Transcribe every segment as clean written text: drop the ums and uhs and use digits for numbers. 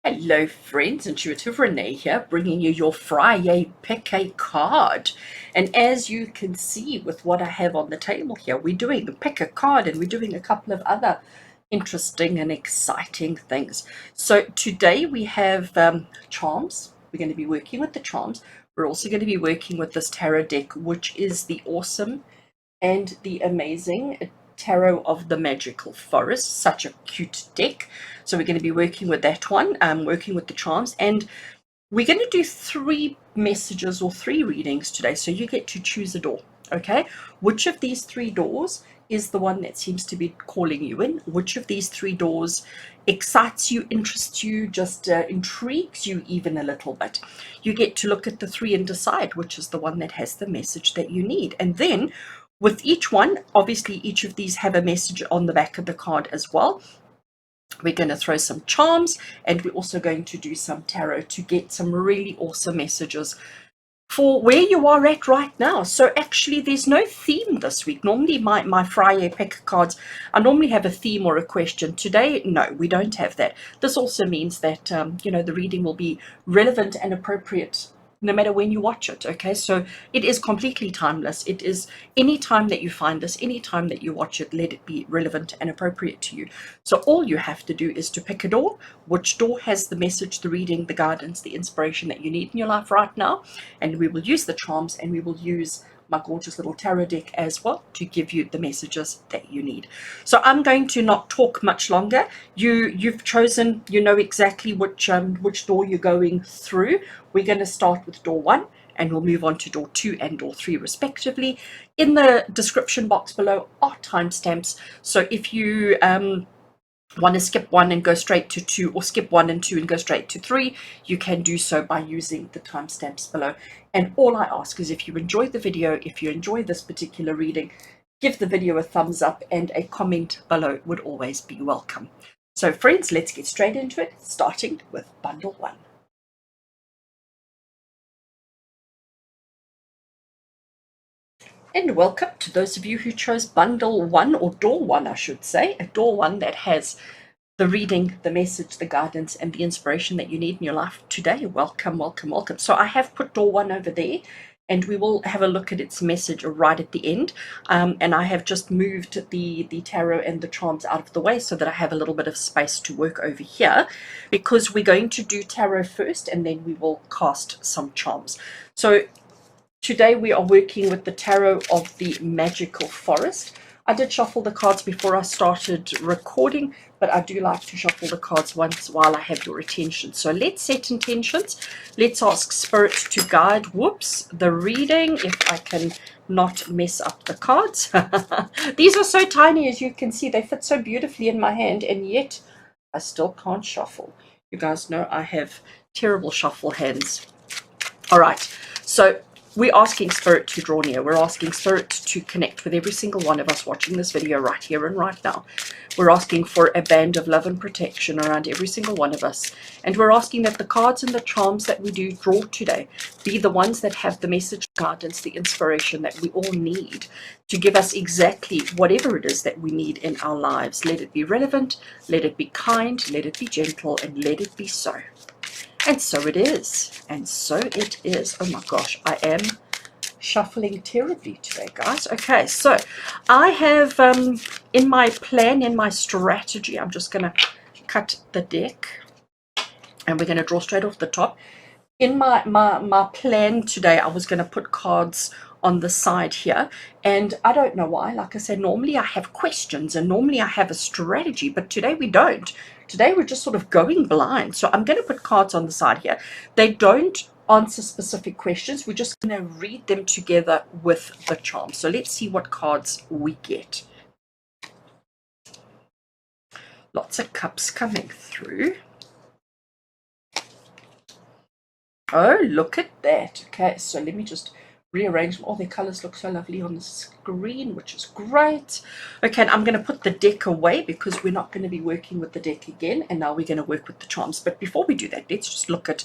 Hello friends, Intuitive Rene here, bringing you your Friday pick a card. And as you can see with what I have on the table here, we're doing pick a card and we're doing a couple of other interesting and exciting things. So today we have charms. We're going to be working with the charms. We're also going to be working with this tarot deck, which is the awesome and the amazing Tarot of the Magical Forest. Such a cute deck. So we're going to be working with that one, working with the charms, and we're going to do 3 messages or 3 readings today. So you get to choose a door. Okay, which of these 3 doors is the one that seems to be calling you in? Which of these 3 doors excites you, interests you, just intrigues you even a little bit? You get to look at the 3 and decide which is the one that has the message that you need. And then with each one, obviously each of these have a message on the back of the card as well. We're going to throw some charms, and we're also going to do some tarot to get some really awesome messages for where you are at right now. So actually there's no theme this week. Normally my Friday pick cards, I normally have a theme or a question. Today, no, we don't have that. This also means that the reading will be relevant and appropriate no matter when you watch it. Okay, so it is completely timeless. It is any time that you find this, any time that you watch it, let it be relevant and appropriate to you. So all you have to do is to pick a door. Which door has the message, the reading, the guidance, the inspiration that you need in your life right now? And we will use the charms, and we will use my gorgeous little tarot deck as well to give you the messages that you need. So I'm going to not talk much longer. You've chosen, you know exactly which door you're going through. We're going to start with door 1, and we'll move on to door 2 and door 3 respectively. In the description box below are timestamps, so if you want to skip 1 and go straight to 2, or skip 1 and 2 and go straight to 3, you can do so by using the timestamps below. And all I ask is, if you enjoy the video, if you enjoy this particular reading, give the video a thumbs up, and a comment below would always be welcome. So friends, let's get straight into it, starting with bundle 1. And welcome to those of you who chose bundle 1, or door 1 I should say, a door 1 that has the reading, the message, the guidance, and the inspiration that you need in your life today. Welcome, welcome, welcome. So I have put door 1 over there, and we will have a look at its message right at the end. And I have just moved the tarot and the charms out of the way so that I have a little bit of space to work over here, because we're going to do tarot first, and then we will cast some charms. So today we are working with the Tarot of the Magical Forest. I did shuffle the cards before I started recording, but I do like to shuffle the cards once while I have your attention. So let's set intentions. Let's ask Spirit to guide, the reading, if I can not mess up the cards. These are so tiny, as you can see. They fit so beautifully in my hand, and yet I still can't shuffle. You guys know I have terrible shuffle hands. All right, so we're asking Spirit to draw near. We're asking Spirit to connect with every single one of us watching this video right here and right now. We're asking for a band of love and protection around every single one of us. And we're asking that the cards and the charms that we do draw today be the ones that have the message, guidance, the inspiration that we all need to give us exactly whatever it is that we need in our lives. Let it be relevant, let it be kind, let it be gentle, and let it be so. And so it is, and so it is. Oh my gosh, I am shuffling terribly today, guys. Okay, so I have in my plan, in my strategy, I'm just going to cut the deck, and we're going to draw straight off the top. In my plan today, I was going to put cards on the side here, and I don't know why. Like I said, normally I have questions and normally I have a strategy, but today we don't. Today we're just sort of going blind. So I'm going to put cards on the side here. They don't answer specific questions. We're just going to read them together with the charm. So let's see what cards we get. Lots of cups coming through. Oh, look at that. Okay, so let me just rearrange them. All their colors look so lovely on the screen, which is great. Okay, and I'm going to put the deck away because we're not going to be working with the deck again, and now we're going to work with the charms. But before we do that, let's just look at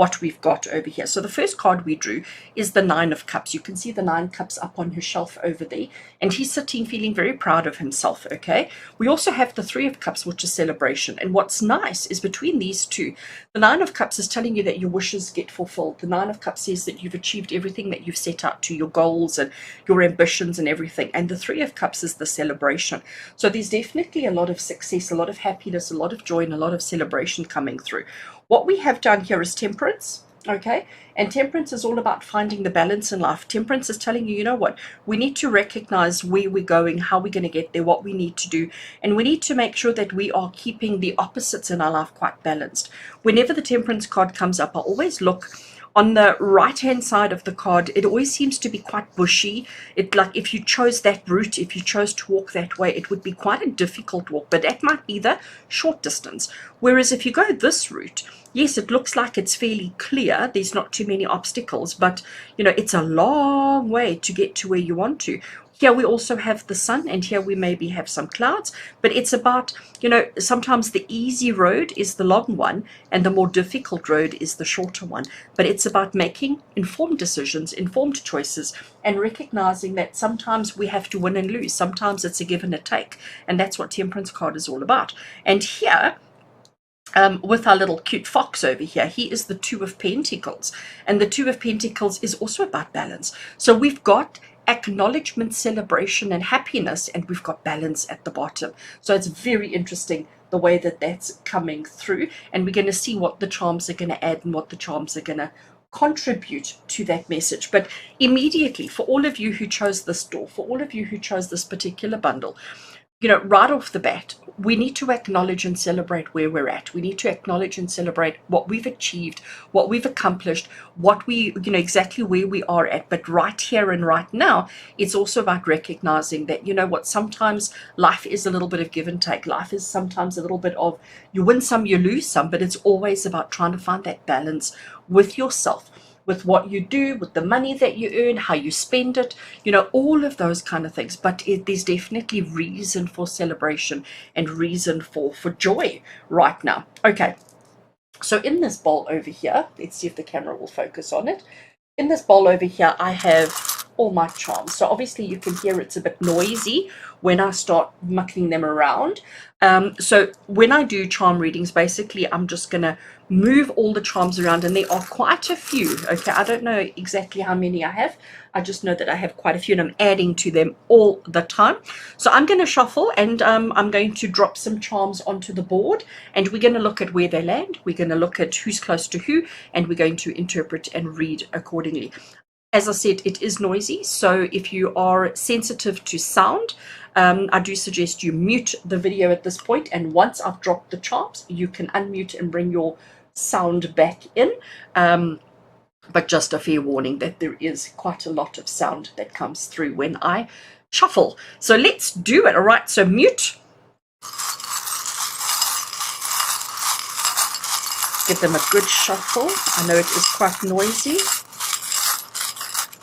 what we've got over here. So the first card we drew is the Nine of Cups. You can see the 9 cups up on his shelf over there, and he's sitting feeling very proud of himself, okay? We also have the Three of Cups, which is celebration. And what's nice is between these two, the Nine of Cups is telling you that your wishes get fulfilled. The Nine of Cups says that you've achieved everything that you've set out to, your goals and your ambitions and everything. And the Three of Cups is the celebration. So there's definitely a lot of success, a lot of happiness, a lot of joy, and a lot of celebration coming through. What we have done here is temperance, okay? And temperance is all about finding the balance in life. Temperance is telling you, you know what, we need to recognize where we're going, how we're going to get there, what we need to do. And we need to make sure that we are keeping the opposites in our life quite balanced. Whenever the temperance card comes up, I always look on the right hand side of the card. It always seems to be quite bushy. It, like, if you chose that route, if you chose to walk that way, it would be quite a difficult walk, but that might be the short distance. Whereas if you go this route, yes, it looks like it's fairly clear, there's not too many obstacles, but you know, it's a long way to get to where you want to. Here we also have the sun, and here we maybe have some clouds, but it's about, you know, sometimes the easy road is the long one and the more difficult road is the shorter one. But it's about making informed decisions, informed choices, and recognizing that sometimes we have to win and lose. Sometimes it's a give and a take, and that's what Temperance card is all about. And here, with our little cute fox over here, he is the Two of Pentacles, and the Two of Pentacles is also about balance. So we've got acknowledgement, celebration, and happiness, and we've got balance at the bottom. So it's very interesting the way that that's coming through, and we're going to see what the charms are going to add and what the charms are going to contribute to that message. But immediately, for all of you who chose this door, for all of you who chose this particular bundle, you know, right off the bat, we need to acknowledge and celebrate where we're at. We need to acknowledge and celebrate what we've achieved, what we've accomplished, what we, you know, exactly where we are at. But right here and right now, it's also about recognizing that, you know what, sometimes life is a little bit of give and take. Life is sometimes a little bit of you win some, you lose some, but it's always about trying to find that balance with yourself, with what you do, with the money that you earn, how you spend it, you know, all of those kind of things. But there's definitely reason for celebration and reason for joy right now. Okay, so in this bowl over here, let's see if the camera will focus on it. In this bowl over here, I have all my charms. So obviously you can hear it's a bit noisy when I start mucking them around. So when I do charm readings, basically I'm just going to move all the charms around, and there are quite a few. Okay, I don't know exactly how many I have. I just know that I have quite a few, and I'm adding to them all the time. So I'm going to shuffle, and I'm going to drop some charms onto the board, and we're going to look at where they land. We're going to look at who's close to who, and we're going to interpret and read accordingly. As I said, it is noisy, so if you are sensitive to sound, I do suggest you mute the video at this point, and once I've dropped the charms, you can unmute and bring your sound back in. But just a fair warning that there is quite a lot of sound that comes through when I shuffle. So let's do it. All right, so mute. Give them a good shuffle. I know it is quite noisy.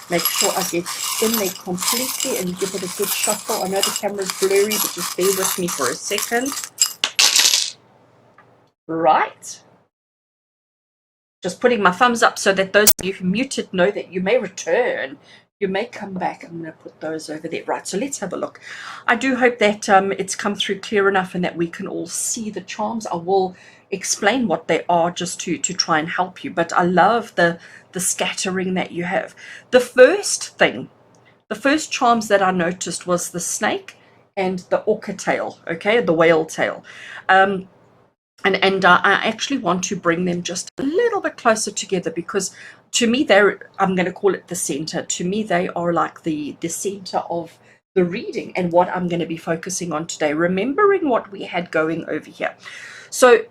Make sure I get in there completely and give it a good shuffle. I know the camera's blurry, but just bear with me for a second. Right. Just putting my thumbs up so that those of you who muted know that you may return. You may come back. I'm going to put those over there. Right, so let's have a look. I do hope that it's come through clear enough and that we can all see the charms. I will explain what they are just to try and help you. But I love the scattering that you have. The first charms that I noticed was the snake and the orca tail, okay, the whale tail. And I actually want to bring them just a little bit closer together, because to me, I'm going to call it the center. To me, they are like the center of the reading and what I'm going to be focusing on today, remembering what we had going over here. So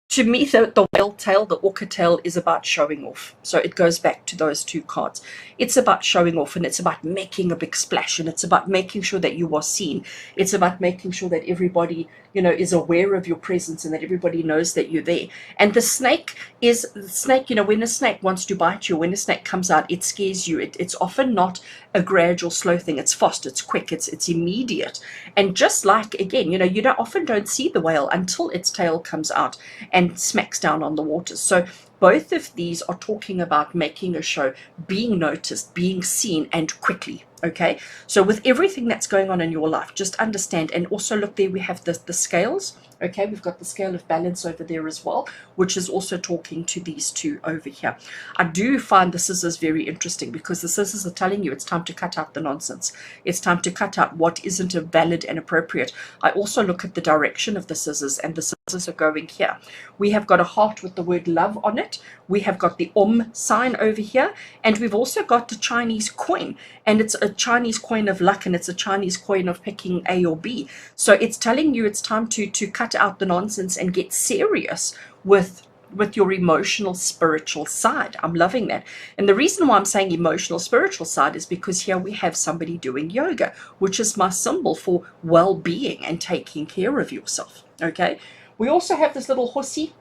to me, the whale tail, the orca tail, is about showing off. So it goes back to those two cards. It's about showing off, and it's about making a big splash, and it's about making sure that you are seen. It's about making sure that everybody, you know, is aware of your presence and that everybody knows that you're there. And the snake, you know, when a snake wants to bite you, when a snake comes out, it scares you. It's often not a gradual, slow thing. It's fast, it's quick, it's immediate. And just like, again, you know, often don't see the whale until its tail comes out. and smacks down on the waters. So both of these are talking about making a show, being noticed, being seen, and quickly. Okay, so with everything that's going on in your life, just understand. And also look, there we have the scales. Okay, we've got the scale of balance over there as well, which is also talking to these two over here. I do find the scissors very interesting because the scissors are telling you it's time to cut out the nonsense. It's time to cut out what isn't a valid and appropriate. I also look at the direction of the scissors, and the scissors are going here. We have got a heart with the word love on it. We have got the sign over here, and we've also got the Chinese coin, and it's a Chinese coin of luck, and it's a Chinese coin of picking A or B. So it's telling you it's time to cut out the nonsense and get serious with your emotional spiritual side. I'm loving that. And the reason why I'm saying emotional spiritual side is because here we have somebody doing yoga, which is my symbol for well-being and taking care of yourself. Okay, we also have this little horsey,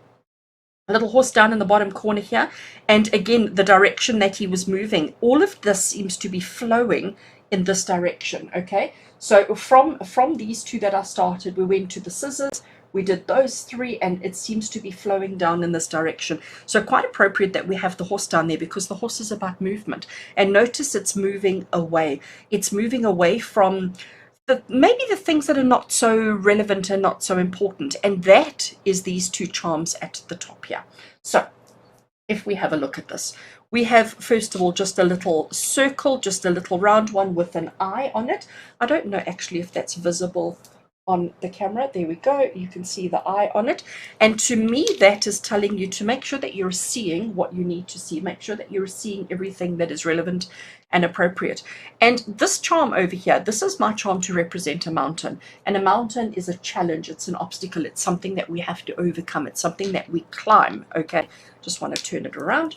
a little horse down in the bottom corner here, and again the direction that he was moving, all of this seems to be flowing in this direction. Okay, so from these two that I started, we went to the scissors, we did those three, and it seems to be flowing down in this direction. So quite appropriate that we have the horse down there, because the horse is about movement. And notice it's moving away. It's moving away from maybe the things that are not so relevant and not so important. And that is these two charms at the top here. So if we have a look at this, we have, first of all, just a little circle, just a little round one with an eye on it. I don't know actually if that's visible on the camera. There we go, you can see the eye on it. And to me, that is telling you to make sure that you're seeing what you need to see, make sure that you're seeing everything that is relevant and appropriate. And this charm over here, this is my charm to represent a mountain, and a mountain is a challenge, it's an obstacle, it's something that we have to overcome, it's something that we climb. Okay, just want to turn it around.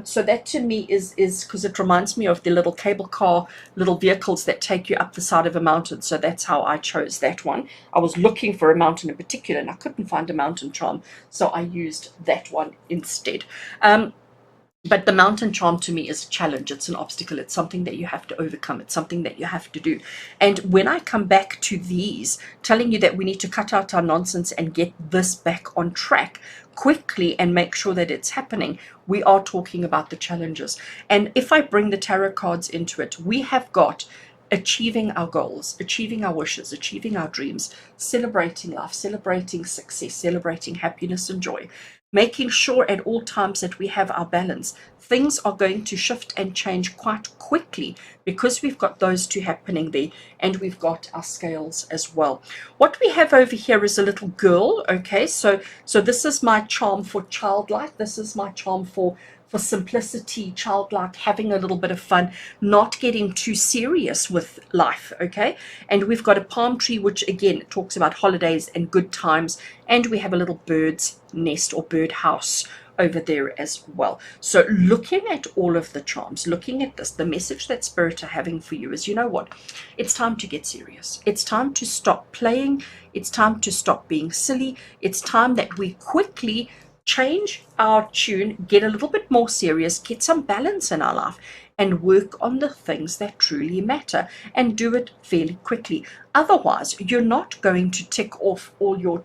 So that to me is because it reminds me of the little cable car, little vehicles that take you up the side of a mountain. So that's how I chose that one. I was looking for a mountain in particular, and I couldn't find a mountain charm, so I used that one instead. But the mountain charm to me is a challenge. It's an obstacle. It's something that you have to overcome. It's something that you have to do. And when I come back to these, telling you that we need to cut out our nonsense and get this back on track quickly and make sure that it's happening, we are talking about the challenges. And if I bring the tarot cards into it, we have got achieving our goals, achieving our wishes, achieving our dreams, celebrating life, celebrating success, celebrating happiness and joy, making sure at all times that we have our balance. Things are going to shift and change quite quickly because we've got those two happening there, and we've got our scales as well. What we have over here is a little girl. Okay, so this is my charm for childlike. This is my charm for simplicity, childlike, having a little bit of fun, not getting too serious with life. Okay, and we've got a palm tree, which again talks about holidays and good times, and we have a little bird's nest or bird house over there as well. So looking at all of the charms, looking at this, the message that Spirit are having for you is, you know what, it's time to get serious. It's time to stop playing. It's time to stop being silly. It's time that we quickly change our tune, get a little bit more serious, get some balance in our life, and work on the things that truly matter, and do it fairly quickly. Otherwise, you're not going to tick off all your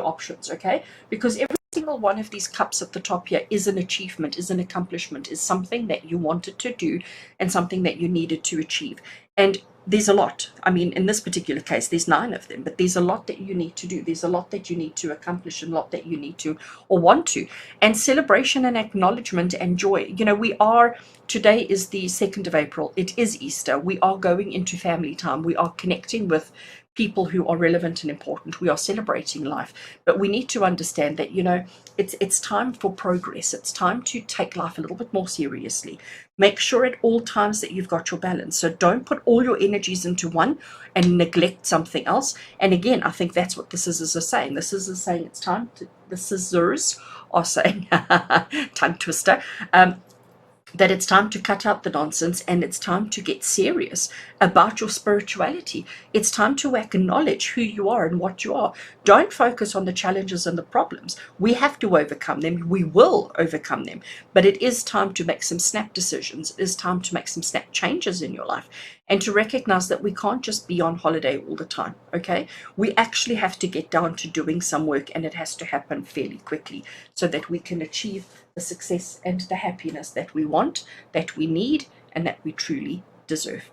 options. Okay, because every single one of these cups at the top here is an achievement, is an accomplishment, is something that you wanted to do and something that you needed to achieve. And there's a lot. I mean, in this particular case, there's 9 of them, but there's a lot that you need to do. There's a lot that you need to accomplish, and a lot that you need to or want to. And celebration and acknowledgement and joy. You know, today is the 2nd of April. It is Easter. We are going into family time. We are connecting with people who are relevant and important. We are celebrating life, but we need to understand that, you know, it's time for progress. It's time to take life a little bit more seriously. Make sure at all times that you've got your balance. So don't put all your energies into one and neglect something else. And again, I think that's what the scissors are saying. The scissors are saying it's time to, the scissors are saying, tongue twister, that it's time to cut out the nonsense, and it's time to get serious about your spirituality. It's time to acknowledge who you are and what you are. Don't focus on the challenges and the problems. We have to overcome them. We will overcome them. But it is time to make some snap decisions. It is time to make some snap changes in your life and to recognize that we can't just be on holiday all the time, okay? We actually have to get down to doing some work, and it has to happen fairly quickly so that we can achieve the success and the happiness that we want, that we need, and that we truly deserve.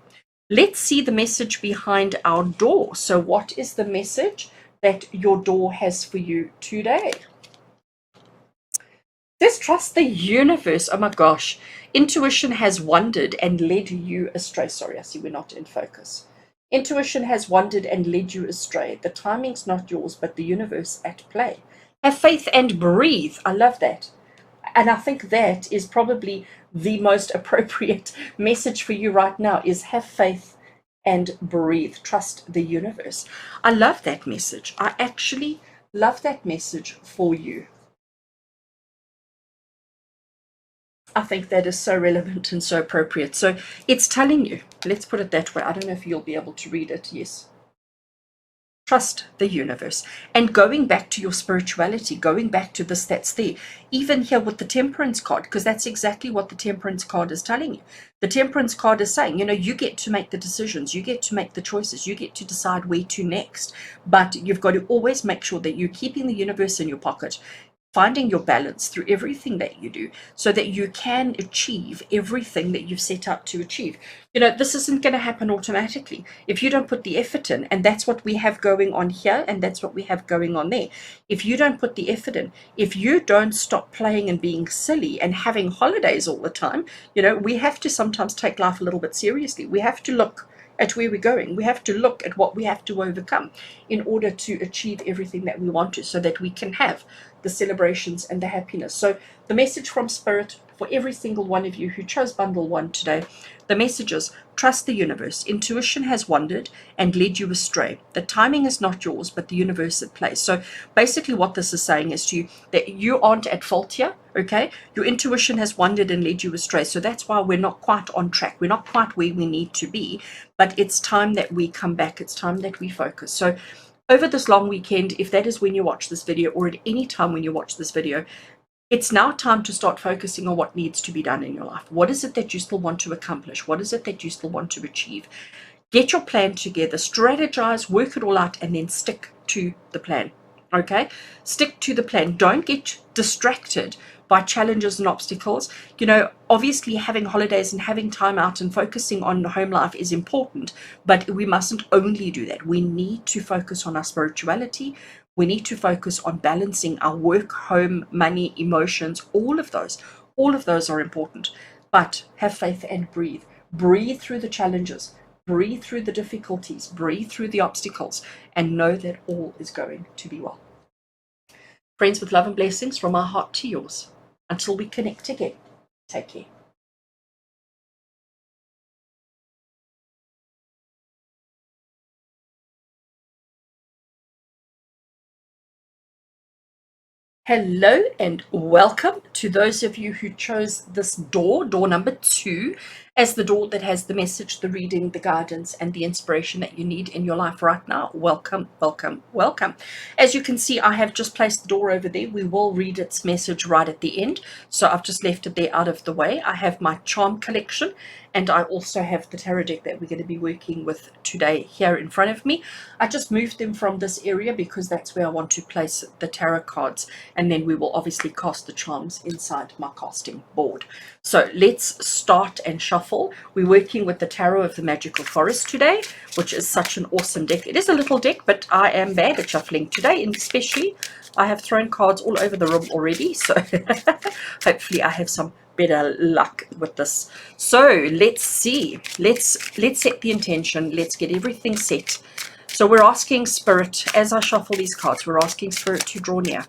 Let's see the message behind our door. So what is the message that your door has for you today? Let's trust the universe. Oh my gosh. Intuition has wandered and led you astray. Sorry, I see we're not in focus. Intuition has wandered and led you astray. The timing's not yours, but the universe at play. Have faith and breathe. I love that. And I think that is probably the most appropriate message for you right now, is have faith and breathe. Trust the universe. I love that message. I actually love that message for you. I think that is so relevant and so appropriate. So it's telling you, let's put it that way. I don't know if you'll be able to read it. Yes. Trust the universe. And going back to your spirituality, going back to this that's there, even here with the temperance card, because that's exactly what the temperance card is telling you. The temperance card is saying, you know, you get to make the decisions, you get to make the choices, you get to decide where to next. But you've got to always make sure that you're keeping the universe in your pocket, finding your balance through everything that you do so that you can achieve everything that you've set out to achieve. You know, this isn't going to happen automatically if you don't put the effort in. And that's what we have going on here, and that's what we have going on there. If you don't put the effort in, if you don't stop playing and being silly and having holidays all the time, you know, we have to sometimes take life a little bit seriously. We have to look at where we're going. We have to look at what we have to overcome in order to achieve everything that we want to, so that we can have the celebrations and the happiness. So the message from Spirit for every single one of you who chose bundle 1 today, the message is, trust the universe. Intuition has wandered and led you astray. The timing is not yours, but the universe at play. So basically what this is saying is to you that you aren't at fault here, okay? Your intuition has wandered and led you astray. So that's why we're not quite on track. We're not quite where we need to be, but it's time that we come back. It's time that we focus. So over this long weekend, if that is when you watch this video, or at any time when you watch this video, it's now time to start focusing on what needs to be done in your life. What is it that you still want to accomplish? What is it that you still want to achieve? Get your plan together, strategize, work it all out, and then stick to the plan. Okay? Stick to the plan. Don't get distracted by challenges and obstacles. You know, obviously having holidays and having time out and focusing on home life is important, but we mustn't only do that. We need to focus on our spirituality. We need to focus on balancing our work, home, money, emotions, all of those. All of those are important. But have faith and breathe. Breathe through the challenges. Breathe through the difficulties. Breathe through the obstacles. And know that all is going to be well. Friends, with love and blessings from our heart to yours. Until we connect again, take care. Hello and welcome to those of you who chose this door number 2, as the door that has the message, the reading, the guidance, and the inspiration that you need in your life right now. Welcome, welcome, welcome. As you can see, I have just placed the door over there. We will read its message right at the end, so I've just left it there out of the way. I have my charm collection, and I also have the tarot deck that we're going to be working with today here in front of me. I just moved them from this area because that's where I want to place the tarot cards, and then we will obviously cast the charms inside my casting board. So let's start and shuffle. We're working with the Tarot of the Magical Forest today, which is such an awesome deck. It is a little deck, but I am bad at shuffling today, and especially I have thrown cards all over the room already, so hopefully I have some better luck with this. So let's see. Let's set the intention. Let's get everything set. So we're asking Spirit, as I shuffle these cards, we're asking Spirit to draw near.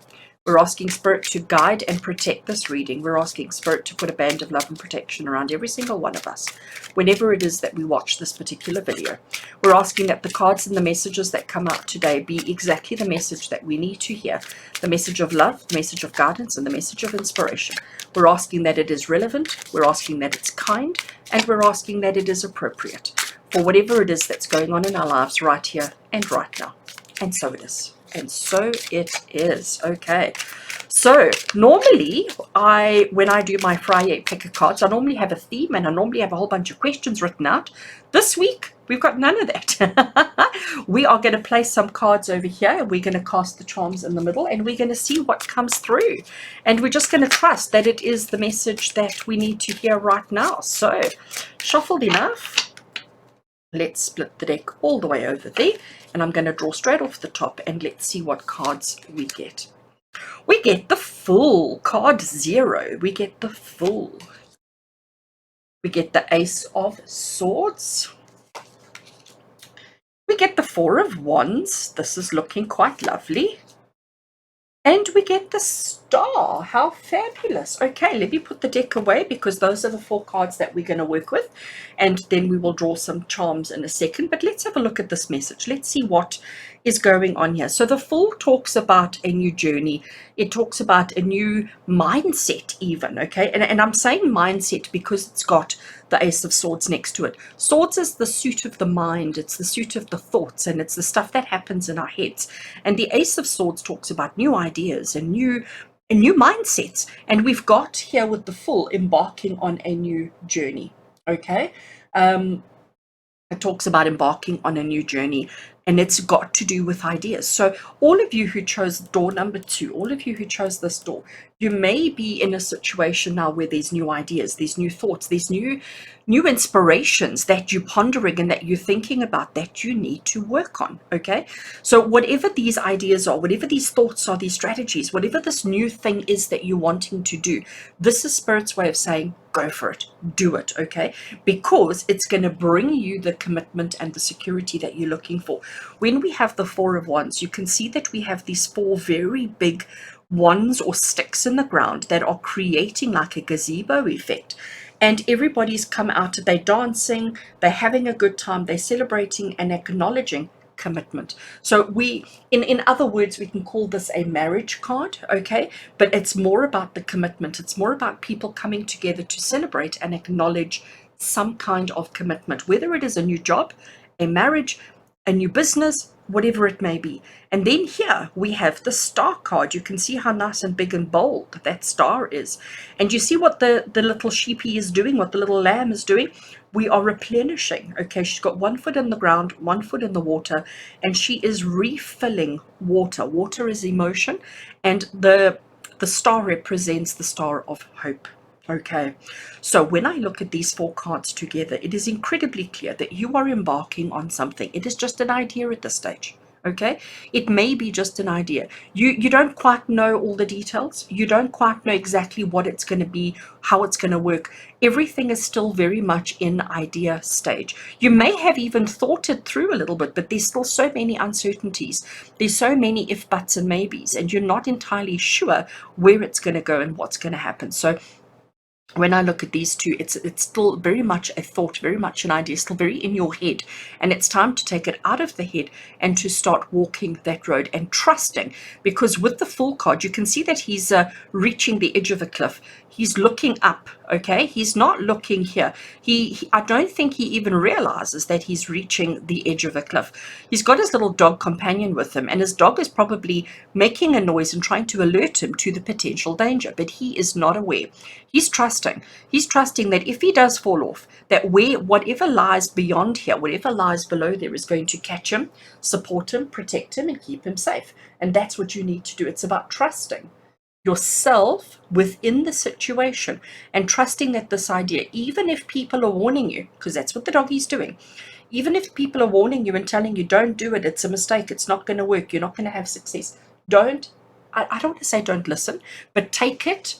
We're asking Spirit to guide and protect this reading. We're asking Spirit to put a band of love and protection around every single one of us whenever it is that we watch this particular video. We're asking that the cards and the messages that come out today be exactly the message that we need to hear. The message of love, the message of guidance, and the message of inspiration. We're asking that it is relevant. We're asking that it's kind. And we're asking that it is appropriate for whatever it is that's going on in our lives right here and right now. And so it is. And so it is. Okay. So normally when I do my Friday picker cards, I normally have a theme and I normally have a whole bunch of questions written out. This week, we've got none of that. We are going to place some cards over here and we're going to cast the charms in the middle and we're going to see what comes through. And we're just going to trust that it is the message that we need to hear right now. So shuffled enough. Let's split the deck all the way over there. And I'm going to draw straight off the top and let's see what cards we get. We get the Fool, card 0. We get the Fool. We get the Ace of Swords. We get the 4 of Wands. This is looking quite lovely. And we get the Star. How fabulous. Okay, let me put the deck away because those are the 4 cards that we're going to work with. And then we will draw some charms in a second. But let's have a look at this message. Let's see what is going on here. So the Fool talks about a new journey. It talks about a new mindset even, okay? And I'm saying mindset because it's got the Ace of Swords next to it. Swords is the suit of the mind. It's the suit of the thoughts, and it's the stuff that happens in our heads. And the Ace of Swords talks about new ideas and new mindsets. And we've got here with the Fool embarking on a new journey, okay? It talks about embarking on a new journey, and it's got to do with ideas. So all of you who chose door number 2, all of you who chose this door, you may be in a situation now where there's new ideas, these new thoughts, these new inspirations that you're pondering and that you're thinking about that you need to work on, okay? So whatever these ideas are, whatever these thoughts are, these strategies, whatever this new thing is that you're wanting to do, this is Spirit's way of saying, go for it, do it, okay? Because it's going to bring you the commitment and the security that you're looking for. When we have the 4 of Wands, you can see that we have these 4 very big wands or sticks in the ground that are creating like a gazebo effect. And everybody's come out, they're dancing, they're having a good time, they're celebrating and acknowledging commitment. So in other words, we can call this a marriage card, okay? But it's more about the commitment. It's more about people coming together to celebrate and acknowledge some kind of commitment, whether it is a new job, a marriage, a new business, whatever it may be. And then here we have the Star card. You can see how nice and big and bold that star is. And you see what the little sheepy is doing, what the little lamb is doing? We are replenishing. Okay, she's got 1 foot in the ground, 1 foot in the water, and she is refilling water. Water is emotion, and the star represents the star of hope. Okay, so when I look at these 4 cards together, it is incredibly clear that you are embarking on something. It is just an idea at this stage. Okay, it may be just an idea. You don't quite know all the details. You don't quite know exactly what it's going to be, how it's going to work. Everything is still very much in idea stage. You may have even thought it through a little bit, but there's still so many uncertainties. There's so many if, buts, and maybes, and you're not entirely sure where it's going to go and what's going to happen. So when I look at these 2, it's still very much a thought, very much an idea, still very in your head. And it's time to take it out of the head and to start walking that road and trusting. Because with the Fool card, you can see that he's reaching the edge of a cliff. He's looking up, okay? He's not looking here. I don't think he even realizes that he's reaching the edge of a cliff. He's got his little dog companion with him, and his dog is probably making a noise and trying to alert him to the potential danger, but he is not aware. He's trusting. He's trusting that if he does fall off, that whatever lies beyond here, whatever lies below there is going to catch him, support him, protect him, and keep him safe. And that's what you need to do. It's about trusting yourself within the situation and trusting that this idea, even if people are warning you, because that's what the doggy's doing, even if people are warning you and telling you, don't do it, it's a mistake, it's not going to work, you're not going to have success, I don't want to say don't listen, but take it,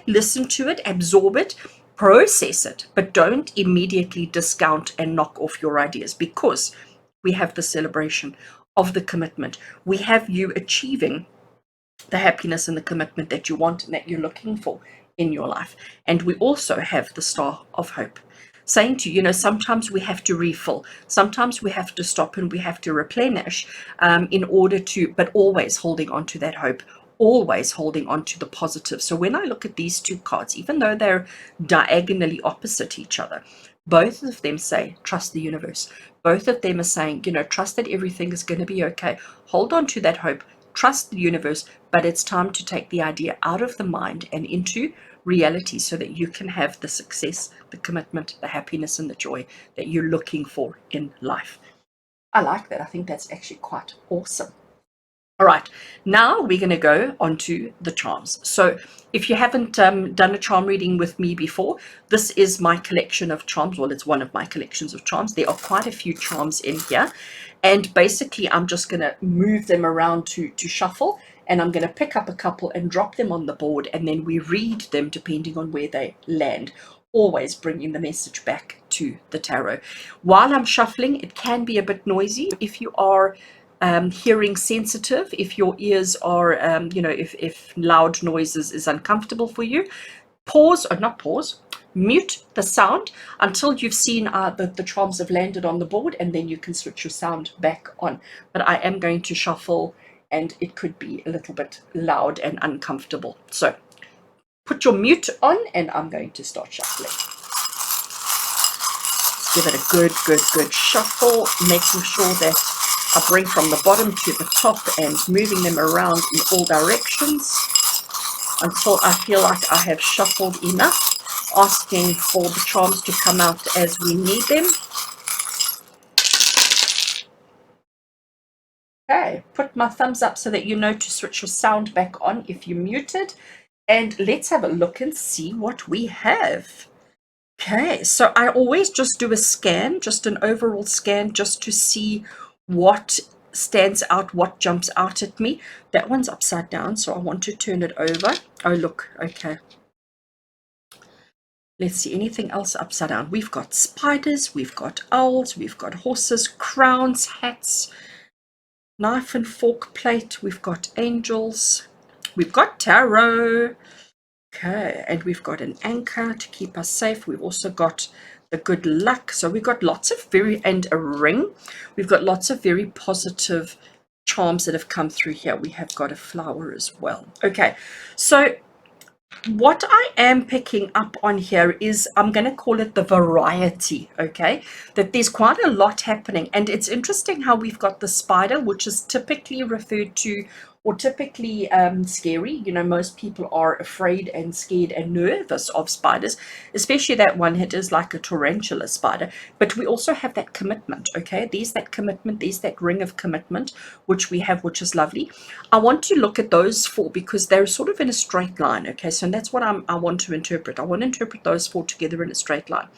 listen to it, absorb it, process it, but don't immediately discount and knock off your ideas, because we have the celebration of the commitment. We have you achieving the happiness and the commitment that you want and that you're looking for in your life. And we also have the Star of Hope, saying to you, sometimes we have to refill, sometimes we have to stop and we have to replenish in order to, but always holding on to that hope, always holding on to the positive. So when I look at these 2 cards, even though they're diagonally opposite each other, Both of them say, trust the universe. Both of them are saying, trust that everything is going to be okay. Hold on to that hope. Trust the universe, but it's time to take the idea out of the mind and into reality so that you can have the success, the commitment, the happiness, and the joy that you're looking for in life. I like that. I think that's actually quite awesome. All right, now we're going to go on to the charms. So if you haven't done a charm reading with me before, this is my collection of charms. Well, it's one of my collections of charms. There are quite a few charms in here. And basically, I'm just going to move them around to shuffle. And I'm going to pick up a couple and drop them on the board. And then we read them depending on where they land. Always bringing the message back to the tarot. While I'm shuffling, it can be a bit noisy. If you are hearing sensitive, if your ears are, if loud noises is uncomfortable for you, pause, or not pause, mute the sound until you've seen the charms have landed on the board, and then you can switch your sound back on. But I am going to shuffle, and it could be a little bit loud and uncomfortable. So put your mute on, and I'm going to start shuffling. Give it a good shuffle, making sure that I bring from the bottom to the top and moving them around in all directions until I feel like I have shuffled enough, asking for the charms to come out as we need them. Okay, put my thumbs up so that you know to switch your sound back on if you're muted. And let's have a look and see what we have. Okay, so I always just do a scan, just an overall scan, just to see what stands out, what jumps out at me. That one's upside down, so I want to turn it over. Oh, look, okay. Let's see, anything else upside down? We've got spiders, we've got owls, we've got horses, crowns, hats, knife and fork plate, we've got angels, we've got tarot. Okay, and we've got an anchor to keep us safe. We've also got the good luck. So we've got lots of and a ring. We've got lots of very positive charms that have come through here. We have got a flower as well. Okay, so what I am picking up on here is, I'm going to call it the variety, okay? That there's quite a lot happening. And it's interesting how we've got the spider, which is typically referred to, or typically scary. Most people are afraid and scared and nervous of spiders, especially that one that is like a tarantula spider. But we also have that commitment, okay? There's that commitment, there's that ring of commitment, which we have, which is lovely. I want to look at those four because they're sort of in a straight line, okay? So that's what I want to interpret. I want to interpret those four together in a straight line.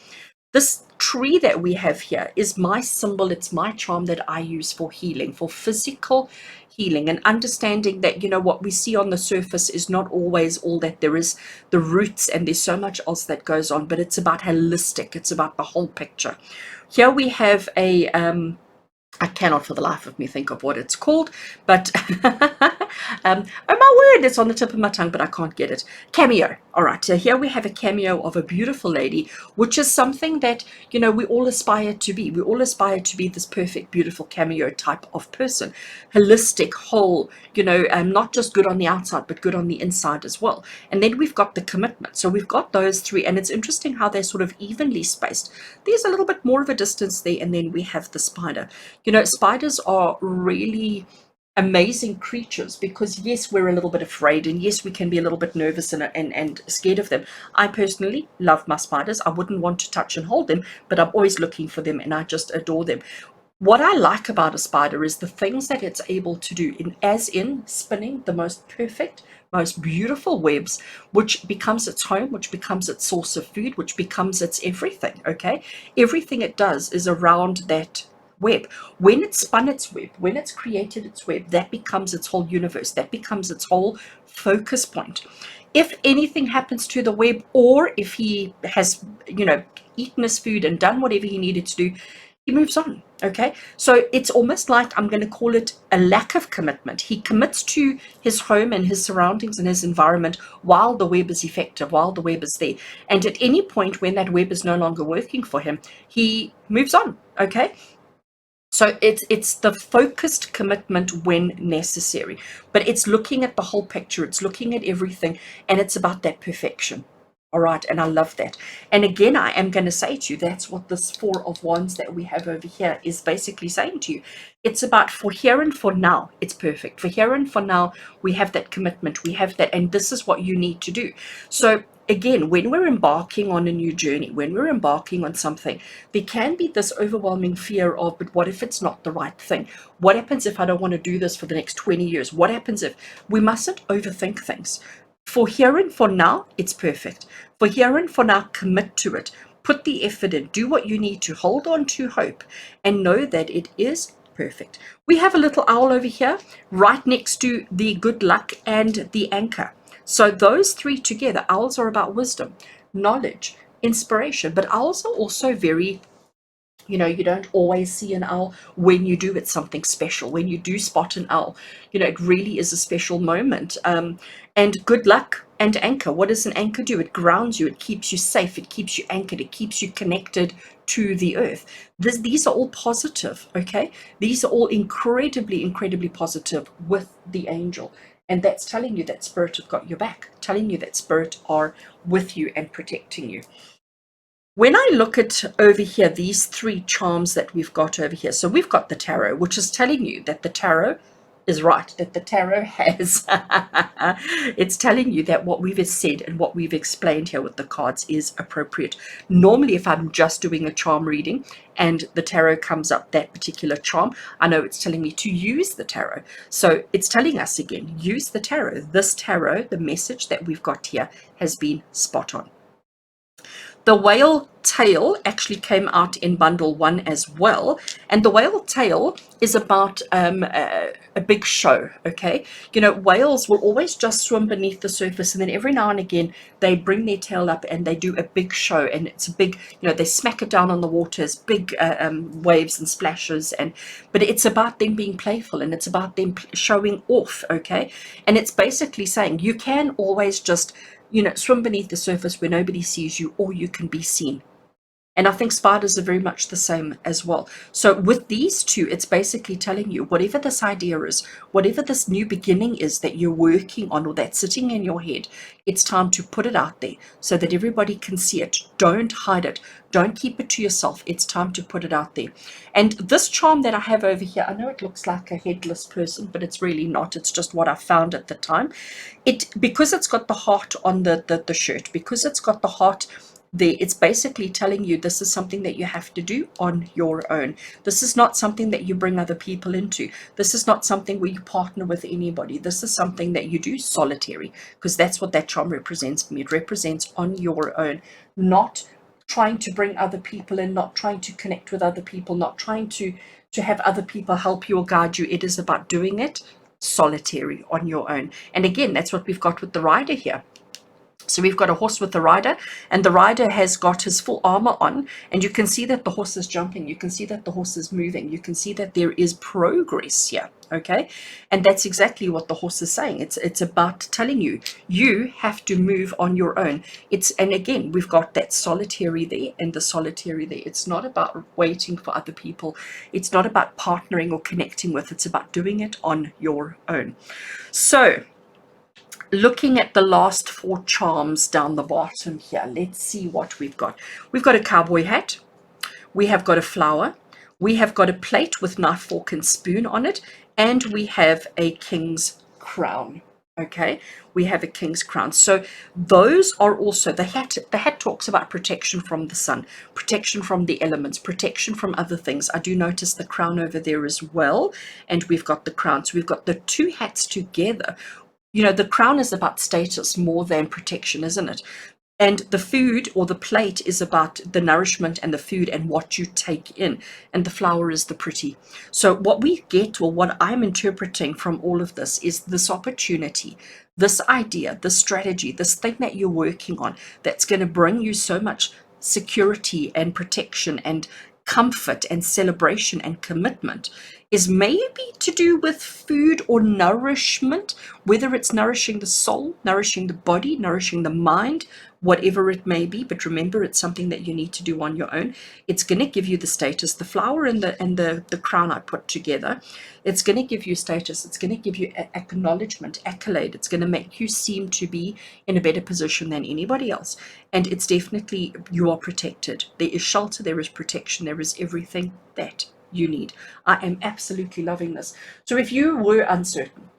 This tree that we have here is my symbol. It's my charm that I use for healing, for physical healing, and understanding that, what we see on the surface is not always all that there is, the roots, and there's so much else that goes on, but it's about holistic. It's about the whole picture. Here we have a I cannot for the life of me think of what it's called, but oh my word, it's on the tip of my tongue, but I can't get it. Cameo. All right, so here we have a cameo of a beautiful lady, which is something that, we all aspire to be. We all aspire to be this perfect, beautiful cameo type of person. Holistic, whole, not just good on the outside, but good on the inside as well. And then we've got the commitment. So we've got those three, and it's interesting how they're sort of evenly spaced. There's a little bit more of a distance there, and then we have the spider. Spiders are really amazing creatures because, yes, we're a little bit afraid, and yes, we can be a little bit nervous and scared of them. I personally love my spiders. I wouldn't want to touch and hold them, but I'm always looking for them, and I just adore them. What I like about a spider is the things that it's able to do, as in spinning the most perfect, most beautiful webs, which becomes its home, which becomes its source of food, which becomes its everything, okay? Everything it does is around that web. When it's spun its web, when it's created its web, that becomes its whole universe. That becomes its whole focus point. If anything happens to the web, or if he has, eaten his food and done whatever he needed to do, he moves on, okay? So it's almost like, I'm going to call it a lack of commitment. He commits to his home and his surroundings and his environment while the web is effective, while the web is there. And at any point when that web is no longer working for him, he moves on, okay? So it's the focused commitment when necessary, but it's looking at the whole picture. It's looking at everything, and it's about that perfection. All right, and I love that. And again, I am going to say to you, that's what this Four of Wands that we have over here is basically saying to you. It's about for here and for now, it's perfect. For here and for now, we have that commitment, we have that, and this is what you need to do. So again, when we're embarking on a new journey, when we're embarking on something, there can be this overwhelming fear of, but what if it's not the right thing? What happens if I don't want to do this for the next 20 years? What happens if we mustn't overthink things? For here and for now, it's perfect. For here and for now, commit to it. Put the effort in. Do what you need to. Hold on to hope and know that it is perfect. We have a little owl over here right next to the good luck and the anchor. So those three together, owls are about wisdom, knowledge, inspiration, but owls are also very, you don't always see an owl. When you do, it's something special. When you do spot an owl, it really is a special moment. And good luck and anchor. What does an anchor do? It grounds you. It keeps you safe. It keeps you anchored. It keeps you connected to the earth. These are all positive, okay? These are all incredibly, incredibly positive with the angel. And that's telling you that spirit have got your back, telling you that spirit are with you and protecting you. When I look at over here, these three charms that we've got over here, so we've got the tarot, which is telling you that the tarot is right, that the tarot has, it's telling you that what we've said and what we've explained here with the cards is appropriate. Normally, if I'm just doing a charm reading and the tarot comes up, that particular charm, I know it's telling me to use the tarot. So it's telling us again, use the tarot. This tarot, the message that we've got here has been spot on. The whale tail actually came out in bundle 1 as well, and the whale tail is about a big show. Okay, whales will always just swim beneath the surface, and then every now and again they bring their tail up and they do a big show, and it's a big, they smack it down on the waters, big waves and splashes, but it's about them being playful, and it's about them showing off. Okay, and it's basically saying you can always just swim beneath the surface where nobody sees you, or you can be seen. And I think spiders are very much the same as well. So with these two, it's basically telling you whatever this idea is, whatever this new beginning is that you're working on or that's sitting in your head, it's time to put it out there so that everybody can see it. Don't hide it. Don't keep it to yourself. It's time to put it out there. And this charm that I have over here, I know it looks like a headless person, but it's really not. It's just what I found at the time. Because it's got the heart on the shirt, because it's got the heart there, it's basically telling you this is something that you have to do on your own. This is not something that you bring other people into. This is not something where you partner with anybody. This is something that you do solitary, because that's what that charm represents for me. It represents on your own, not trying to bring other people in, not trying to connect with other people, not trying to have other people help you or guide you. It is about doing it solitary on your own. And again, that's what we've got with the rider here. So we've got a horse with the rider, and the rider has got his full armor on, and you can see that the horse is jumping. You can see that the horse is moving. You can see that there is progress here. Okay, and that's exactly what the horse is saying. It's about telling you you have to move on your own. And again, we've got that solitary there and the solitary there. It's not about waiting for other people. It's not about partnering or connecting with. It's about doing it on your own. So looking at the last 4 charms down the bottom here, let's see what we've got. We've got a cowboy hat, we have got a flower, we have got a plate with knife, fork and spoon on it, and we have a king's crown. Okay, we have a king's crown. So those are also the hat. The hat talks about protection from the sun, protection from the elements, protection from other things. I do notice the crown over there as well, and we've got the crown. So we've got the 2 hats together. The crown is about status more than protection, isn't it? And the food or the plate is about the nourishment and the food and what you take in. And the flower is the pretty. So what we get, or what I'm interpreting from all of this, is this opportunity, this idea, this strategy, this thing that you're working on that's going to bring you so much security and protection and comfort and celebration and commitment, is maybe to do with food or nourishment, whether it's nourishing the soul, nourishing the body, nourishing the mind, whatever it may be. But remember, it's something that you need to do on your own. It's going to give you the status, the flower and the crown I put together. It's going to give you status. It's going to give you acknowledgement, accolade. It's going to make you seem to be in a better position than anybody else. And it's definitely, you are protected. There is shelter, there is protection, there is everything that you need. I am absolutely loving this. So if you were uncertain,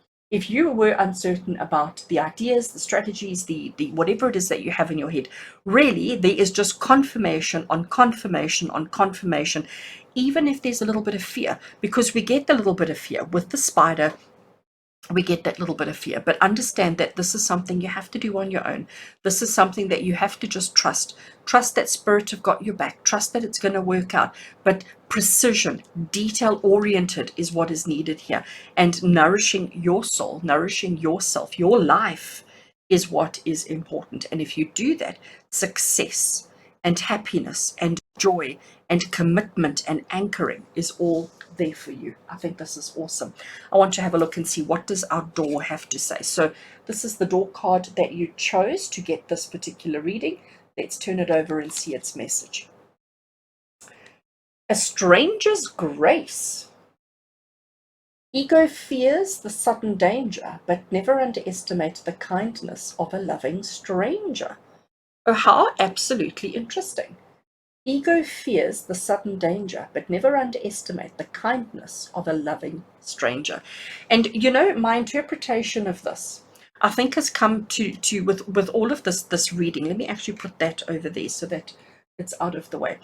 about the ideas, the strategies, the whatever it is that you have in your head, really there is just confirmation on confirmation on confirmation, even if there's a little bit of fear, because we get the little bit of fear with the spider. We get that little bit of fear, but understand that this is something you have to do on your own. This is something that you have to just trust that spirit have got your back, trust that it's going to work out. But precision, detail oriented is what is needed here, and nourishing your soul, nourishing yourself, your life is what is important. And if you do that, success and happiness and joy and commitment and anchoring is all there for you. I think this is awesome. I want to have a look and see, what does our door have to say? So this is the door card that you chose to get this particular reading. Let's turn it over and see its message. A stranger's grace. Ego fears the sudden danger, but never underestimate the kindness of a loving stranger. Oh, how absolutely interesting. Ego fears the sudden danger, but never underestimate the kindness of a loving stranger. And you know, my interpretation of this, I think, has come to with all of this reading. Let me actually put that over there so that it's out of the way.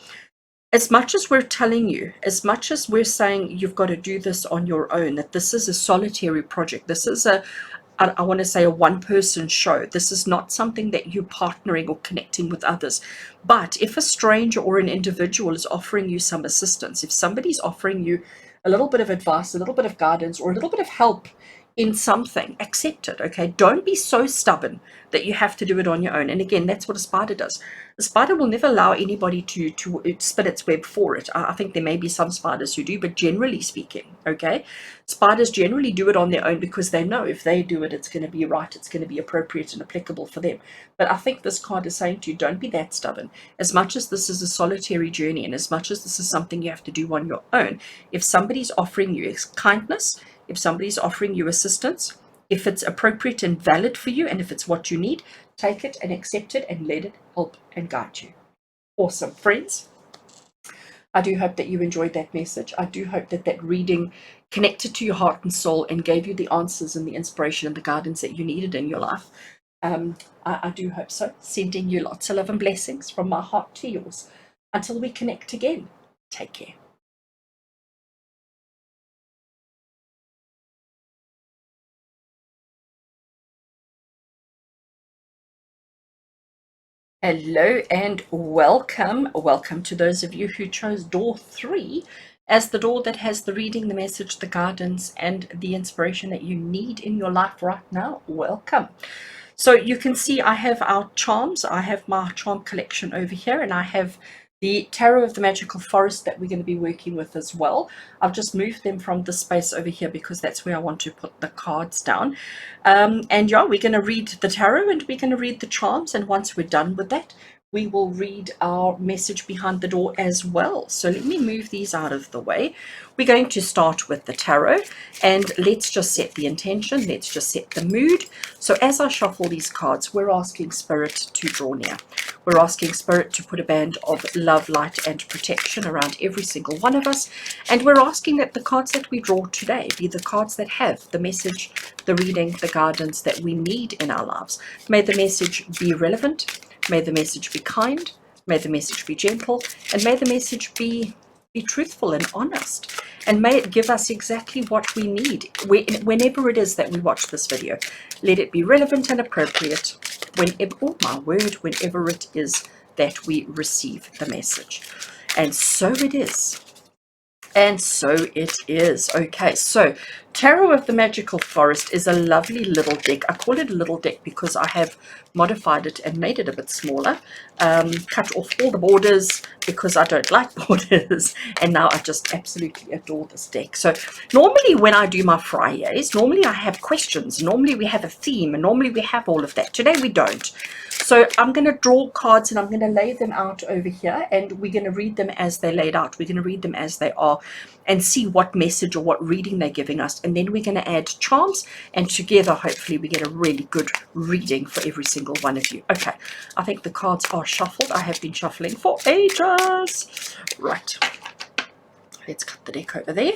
As much as we're telling you, as much as we're saying you've got to do this on your own, that this is a solitary project, this is I want to say a one-person show. This is not something that you're partnering or connecting with others. But if a stranger or an individual is offering you some assistance, if somebody's offering you a little bit of advice, a little bit of guidance, or a little bit of help in something, accept it, okay? Don't be so stubborn that you have to do it on your own. And again, that's what a spider does. The spider will never allow anybody to spin its web for it. I think there may be some spiders who do, but generally speaking, okay, spiders generally do it on their own because they know if they do it, it's going to be right, it's going to be appropriate and applicable for them. But I think this card is saying to you, don't be that stubborn. As much as this is a solitary journey, and as much as this is something you have to do on your own, if somebody's offering you kindness, if somebody's offering you assistance, if it's appropriate and valid for you, and if it's what you need, take it and accept it and let it help and guide you. Awesome, friends. I do hope that you enjoyed that message. I do hope that that reading connected to your heart and soul and gave you the answers and the inspiration and the guidance that you needed in your life. I do hope so. Sending you lots of love and blessings from my heart to yours. Until we connect again, take care. Hello and welcome. Welcome to those of you who chose door 3 as the door that has the reading, the message, the guidance, and the inspiration that you need in your life right now. Welcome. So you can see I have our charms. I have my charm collection over here, and I have the Tarot of the Magical Forest that we're going to be working with as well. I've just moved them from this space over here because that's where I want to put the cards down. And yeah, we're going to read the tarot and we're going to read the charms. And once we're done with that, we will read our message behind the door as well. So let me move these out of the way. We're going to start with the tarot, and let's just set the intention. Let's just set the mood. So as I shuffle these cards, we're asking Spirit to draw near. We're asking Spirit to put a band of love, light, and protection around every single one of us. And we're asking that the cards that we draw today be the cards that have the message, the reading, the guidance that we need in our lives. May the message be relevant. May the message be kind. May the message be gentle. And may the message be truthful and honest. And may it give us exactly what we need whenever it is that we watch this video. Let it be relevant and appropriate whenever, oh my word, whenever it is that we receive the message. And so it is. And so it is. Okay, so Tarot of the Magical Forest is a lovely little deck. I call it a little deck because I have modified it and made it a bit smaller. Cut off all the borders because I don't like borders. And now I just absolutely adore this deck. So normally when I do my Fridays, normally I have questions. Normally we have a theme and normally we have all of that. Today we don't. So I'm going to draw cards and I'm going to lay them out over here, and we're going to read them as they're laid out. We're going to read them as they are and see what message or what reading they're giving us. And then we're going to add charms, and together, hopefully, we get a really good reading for every single one of you. Okay, I think the cards are shuffled. I have been shuffling for ages. Right, let's cut the deck over there.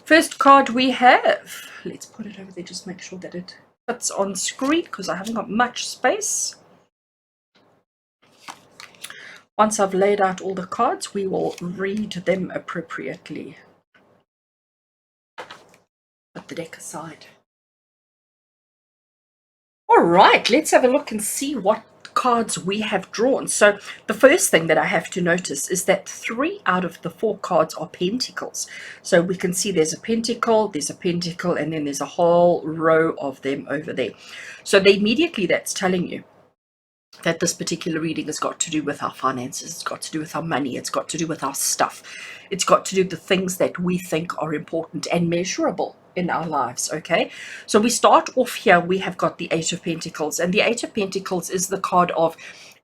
First card we have, let's put it over there, just make sure that it fits on screen because I haven't got much space. Once I've laid out all the cards, we will read them appropriately. Put the deck aside. All right, let's have a look and see what cards we have drawn. So the first thing that I have to notice is that 3 out of the 4 cards are pentacles. So we can see there's a pentacle, and then there's a whole row of them over there. So immediately that's telling you that this particular reading has got to do with our finances, it's got to do with our money, it's got to do with our stuff, it's got to do with the things that we think are important and measurable in our lives. Okay, so we start off here, we have got the 8 of Pentacles, and the 8 of Pentacles is the card of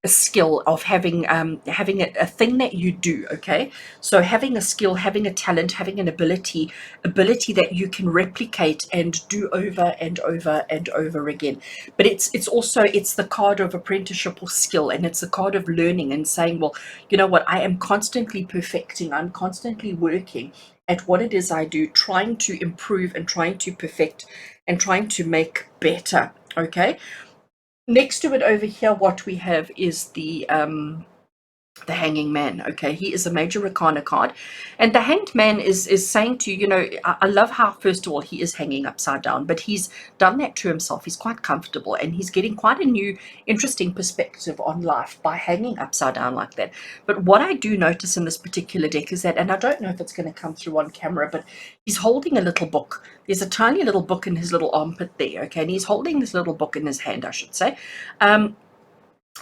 a skill, of having a thing that you do. Okay, so having a skill, having a talent, having an ability that you can replicate and do over and over and over again. But it's also the card of apprenticeship or skill, and it's the card of learning and saying, well, you know what, I am constantly perfecting, I'm constantly working at what it is I do, trying to improve and trying to perfect and trying to make better. Okay, next to it over here, what we have is the Hanging Man. Okay, he is a major arcana card, and the Hanged Man is saying to you, you know, I love how first of all he is hanging upside down, but he's done that to himself. He's quite comfortable and he's getting quite a new interesting perspective on life by hanging upside down like that. But what I do notice in this particular deck is that, and I don't know if it's going to come through on camera, but he's holding a little book. There's a tiny little book in his little armpit there. Okay, and he's holding this little book in his hand, I should say.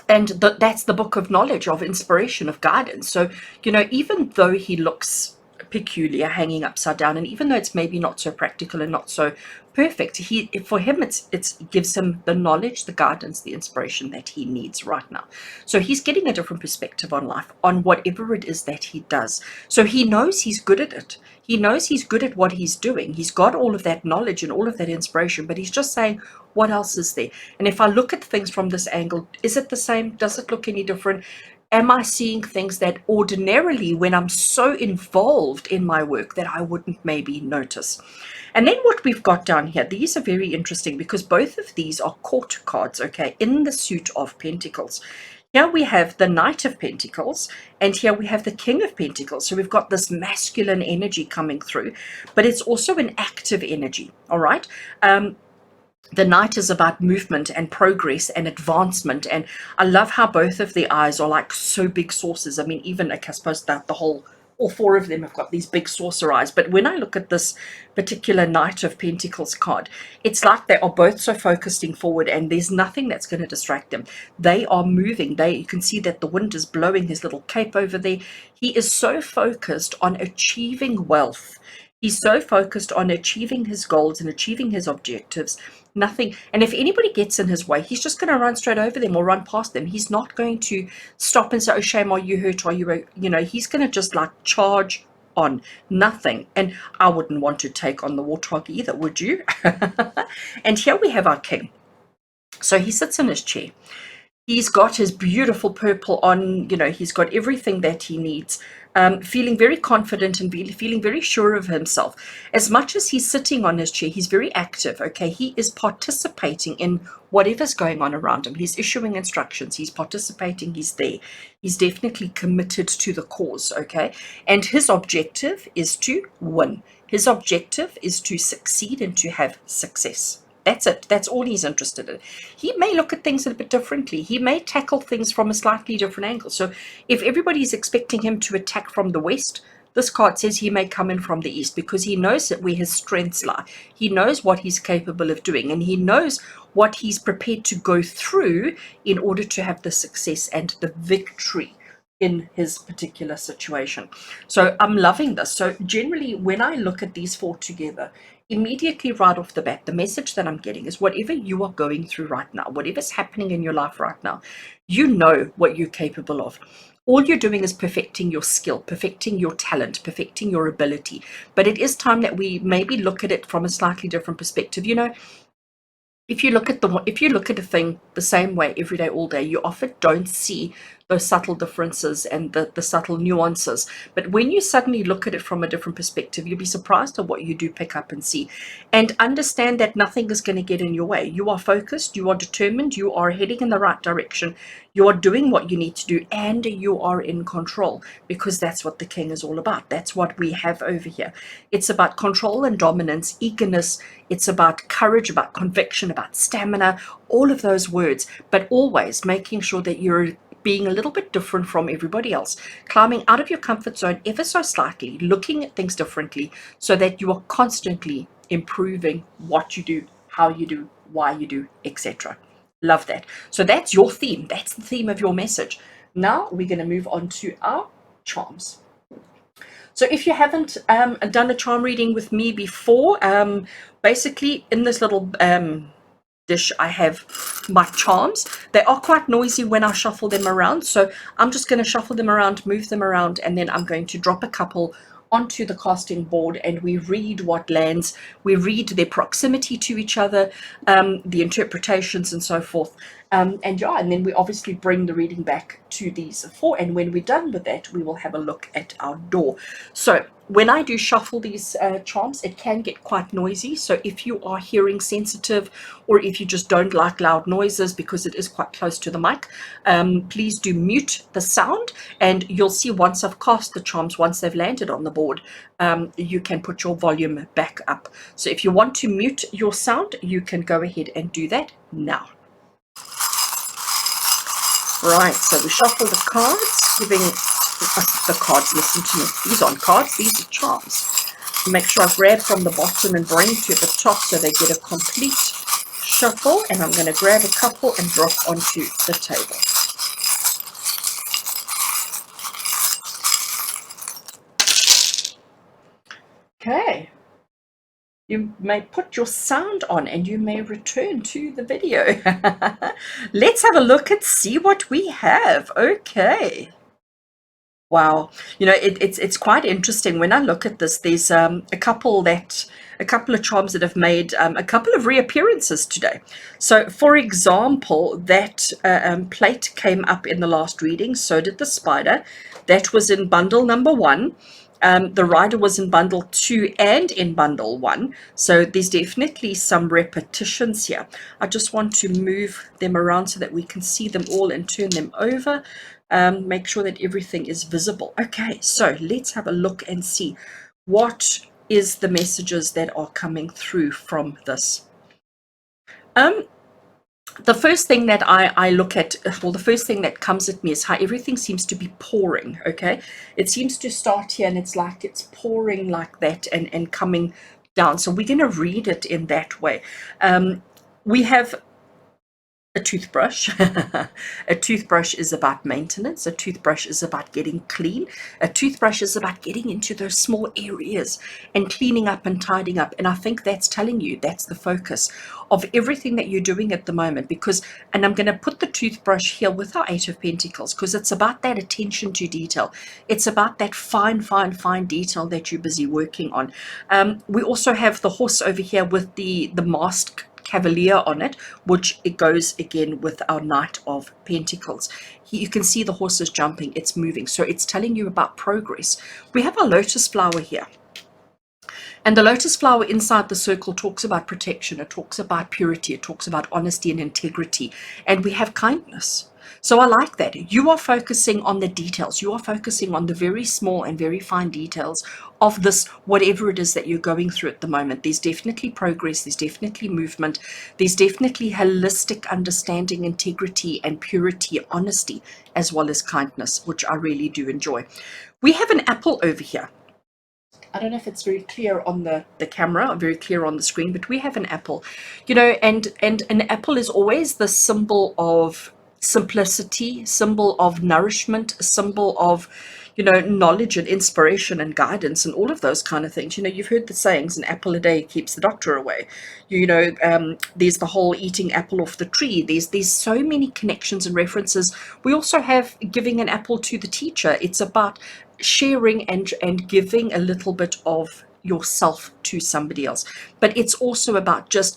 And that's the book of knowledge, of inspiration, of guidance. So, you know, even though he looks peculiar hanging upside down, and even though it's maybe not so practical and not so perfect, for him it gives him the knowledge, the guidance, the inspiration that he needs right now. So he's getting a different perspective on life, on whatever it is that he does. So he knows he's good at it. He knows he's good at what he's doing. He's got all of that knowledge and all of that inspiration, but he's just saying, what else is there? And if I look at things from this angle, is it the same? Does it look any different? Am I seeing things that ordinarily, when I'm so involved in my work, that I wouldn't maybe notice? And then what we've got down here, these are very interesting because both of these are court cards, okay, in the suit of Pentacles. Here we have the Knight of Pentacles, and here we have the King of Pentacles. So we've got this masculine energy coming through, but it's also an active energy, all right? The Knight is about movement and progress and advancement, and I love how both of the eyes are like so big saucers. I mean, even I suppose that all 4 of them have got these big saucer eyes. But when I look at this particular Knight of Pentacles card, it's like they are both so focusing forward, and there's nothing that's going to distract them. They are moving. You can see that the wind is blowing his little cape over there. He is so focused on achieving wealth. He's so focused on achieving his goals and achieving his objectives. Nothing, and if anybody gets in his way, he's just going to run straight over them or run past them. He's not going to stop and say, oh, shame, are you hurt? Are you, you know, he's going to just like charge on. Nothing. And I wouldn't want to take on the warthog either, would you? And here we have our king. So he sits in his chair. He's got his beautiful purple on, you know, he's got everything that he needs, feeling very confident and feeling very sure of himself. As much as he's sitting on his chair, he's very active, okay? He is participating in whatever's going on around him. He's issuing instructions, he's participating, he's there. He's definitely committed to the cause, okay? And his objective is to win. His objective is to succeed and to have success. That's it. That's all he's interested in. He may look at things a bit differently. He may tackle things from a slightly different angle. So if everybody's expecting him to attack from the west, this card says he may come in from the east because he knows that where his strengths lie. He knows what he's capable of doing, and he knows what he's prepared to go through in order to have the success and the victory in his particular situation. So I'm loving this. So generally, when I look at these 4 together, immediately right off the bat, the message that I'm getting is whatever you are going through right now, whatever's happening in your life right now, you know what you're capable of. All you're doing is perfecting your skill, perfecting your talent, perfecting your ability. But it is time that we maybe look at it from a slightly different perspective. You know, if you look at a thing the same way every day, all day, you often don't see those subtle differences and the subtle nuances. But when you suddenly look at it from a different perspective, you'll be surprised at what you do pick up and see. And understand that nothing is going to get in your way. You are focused, you are determined, you are heading in the right direction, you are doing what you need to do, and you are in control, because that's what the king is all about. That's what we have over here. It's about control and dominance, eagerness. It's about courage, about conviction, about stamina, all of those words, but always making sure that you're being a little bit different from everybody else, climbing out of your comfort zone ever so slightly, looking at things differently, so that you are constantly improving what you do, how you do, why you do, etc. Love that. So that's your theme. That's the theme of your message. Now we're going to move on to our charms. So if you haven't done a charm reading with me before, basically in this little dish I have my charms. They are quite noisy when I shuffle them around, so I'm just going to shuffle them around, move them around, and then I'm going to drop a couple onto the casting board, and we read what lands. We read their proximity to each other, the interpretations and so forth. And yeah, and then we obviously bring the reading back to these four, and when we're done with that, we will have a look at our door. So when I do shuffle these charms, it can get quite noisy. So if you are hearing sensitive, or if you just don't like loud noises because it is quite close to the mic, please do mute the sound, and you'll see once I've cast the charms, once they've landed on the board, you can put your volume back up. So if you want to mute your sound, you can go ahead and do that now. Right, so we shuffle the cards, giving the cards, listen to me, these aren't cards, these are charms. Make sure I grab from the bottom and bring to the top so they get a complete shuffle, and I'm going to grab a couple and drop onto the table. Okay, you may put your sound on and you may return to the video. Let's have a look and see what we have. Okay. Wow, you know, it's quite interesting when I look at this. There's a couple of charms that have made a couple of reappearances today. So, for example, that plate came up in the last reading. So did the spider. That was in bundle number 1. The rider was in bundle 2 and in bundle 1. So there's definitely some repetitions here. I just want to move them around so that we can see them all and turn them over. Make sure that everything is visible. Okay, so let's have a look and see what is the messages that are coming through from this. The first thing that I look at, well, the first thing that comes at me is how everything seems to be pouring. Okay, it seems to start here and it's like it's pouring like that and coming down. So we're going to read it in that way. We have a toothbrush. A toothbrush is about maintenance. A toothbrush is about getting clean. A toothbrush is about getting into those small areas and cleaning up and tidying up. And I think that's telling you that's the focus of everything that you're doing at the moment. Because, and I'm going to put the toothbrush here with our 8 of Pentacles, because it's about that attention to detail. It's about that fine detail that you're busy working on. We also have the horse over here with the mask cavalier on it, which it goes again with our Knight of Pentacles. You can see the horse is jumping, it's moving, so it's telling you about progress. We have a lotus flower here, and the lotus flower inside the circle talks about protection, it talks about purity, it talks about honesty and integrity, and we have kindness. So I like that. You are focusing on the details. You are focusing on the very small and very fine details of this, whatever it is that you're going through at the moment. There's definitely progress. There's definitely movement. There's definitely holistic understanding, integrity and purity, honesty, as well as kindness, which I really do enjoy. We have an apple over here. I don't know if it's very clear on the camera or very clear on the screen, but we have an apple, you know, and an apple is always the symbol of simplicity, symbol of nourishment, a symbol of, knowledge and inspiration and guidance and all of those kind of things. You've heard the sayings, an apple a day keeps the doctor away. There's the whole eating apple off the tree. There's so many connections and references. We also have giving an apple to the teacher. It's about sharing and giving a little bit of yourself to somebody else. But it's also about just